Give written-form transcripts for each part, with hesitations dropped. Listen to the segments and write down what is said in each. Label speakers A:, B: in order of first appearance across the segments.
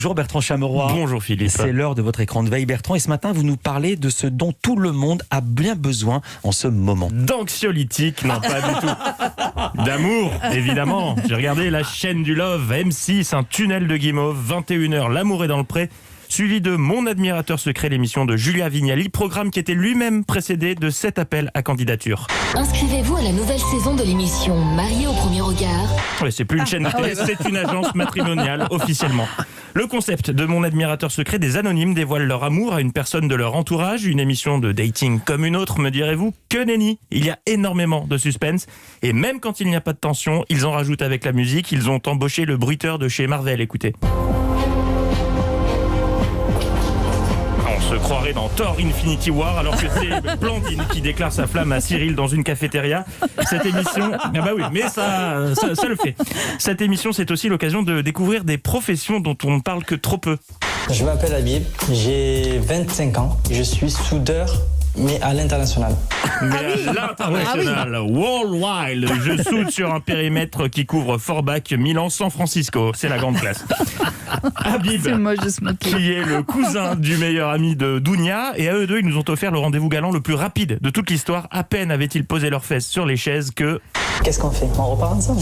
A: Bonjour Bertrand Chameroy.
B: Bonjour Philippe.
A: C'est l'heure de votre écran de veille Bertrand et ce matin vous nous parlez de ce dont tout le monde a bien besoin en ce moment.
B: D'anxiolytique, non pas du tout. D'amour, évidemment. J'ai regardé la chaîne du Love, M6, un tunnel de guimauve, 21h, l'amour est dans le pré. Suivi de Mon admirateur secret, l'émission de Julia Vignali, programme qui était lui-même précédé de 7 appels à candidature.
C: Inscrivez-vous à la nouvelle saison de l'émission Marié au premier regard.
B: Ouais, c'est plus une chaîne de télé, c'est une agence matrimoniale officiellement. Le concept de Mon admirateur secret, des anonymes dévoilent leur amour à une personne de leur entourage, une émission de dating comme une autre, me direz-vous. Que nenni, il y a énormément de suspense et même quand il n'y a pas de tension, ils en rajoutent avec la musique, ils ont embauché le bruiteur de chez Marvel, écoutez. Se croirait dans Thor Infinity War alors que c'est Blandine qui déclare sa flamme à Cyril dans une cafétéria. Cette émission, ah bah oui, mais ça le fait. Cette émission, c'est aussi l'occasion de découvrir des professions dont on ne parle que trop peu.
D: Je m'appelle Habib, j'ai 25 ans, je suis soudeur, mais à l'international.
B: Mais à l'international, worldwide, je soude sur un périmètre qui couvre Forbach, Milan, San Francisco. C'est la grande classe. Habib, qui est le cousin du meilleur ami de Dounia, et à eux deux, ils nous ont offert le rendez-vous galant le plus rapide de toute l'histoire. À peine avaient-ils posé leurs fesses sur les chaises que...
D: Qu'est-ce qu'on fait? On repart ensemble?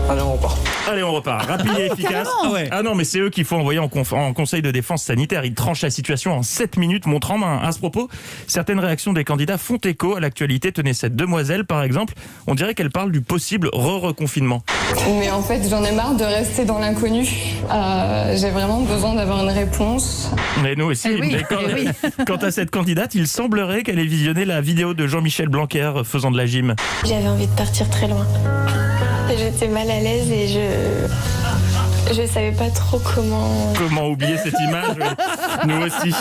D: Allez, on repart.
B: Allez, on repart. Rapide et efficace. Ah non, mais c'est eux qu'il faut envoyer en conseil de défense sanitaire. Ils tranchent la situation en 7 minutes, montre en main. À ce propos, certaines réactions des candidats font écho à l'actualité. Tenez, cette demoiselle, par exemple, on dirait qu'elle parle du possible reconfinement.
E: Mais en fait, j'en ai marre de rester dans l'inconnu. J'ai vraiment besoin d'avoir une réponse.
B: Mais nous aussi. Quant à cette candidate, il semblerait qu'elle ait visionné la vidéo de Jean-Michel Blanquer faisant de la gym.
F: J'avais envie de partir très loin. J'étais mal à l'aise et je savais pas trop comment
B: oublier cette image. Nous aussi.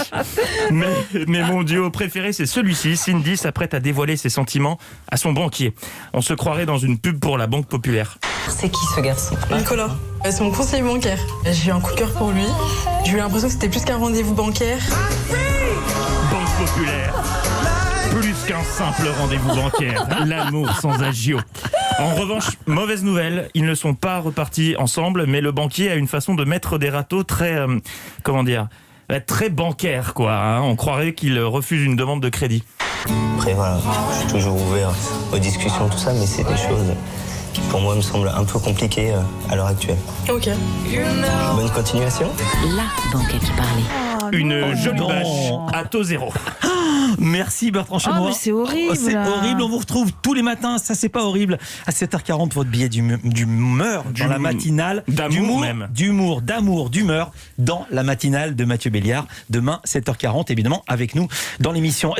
B: Mais mon duo préféré, c'est celui-ci. Cindy s'apprête à dévoiler ses sentiments à son banquier. On se croirait dans une pub pour la Banque Populaire.
G: C'est qui ce garçon?
H: Nicolas, c'est mon conseiller bancaire. J'ai eu un coup de cœur pour lui. J'ai eu l'impression que c'était plus qu'un rendez-vous bancaire.
B: Banque Populaire. Plus qu'un simple rendez-vous bancaire. L'amour sans agio. En revanche, mauvaise nouvelle, ils ne sont pas repartis ensemble, mais le banquier a une façon de mettre des râteaux très, très bancaire, quoi. Hein. On croirait qu'il refuse une demande de crédit.
D: Après voilà, je suis toujours ouvert aux discussions, tout ça, mais c'est des choses qui pour moi me semblent un peu compliquées à l'heure actuelle.
H: Ok.
D: Bonne continuation.
C: La banque à qui parler.
B: Une jolie bâche à taux zéro.
A: Merci Bertrand Chameroy.
I: Mais c'est horrible.
A: C'est horrible, on vous retrouve tous les matins, ça c'est pas horrible, à 7h40 pour votre billet d'humeur dans la matinale. D'humour, d'humeur dans la matinale de Mathieu Béliard. Demain 7h40 évidemment avec nous dans l'émission.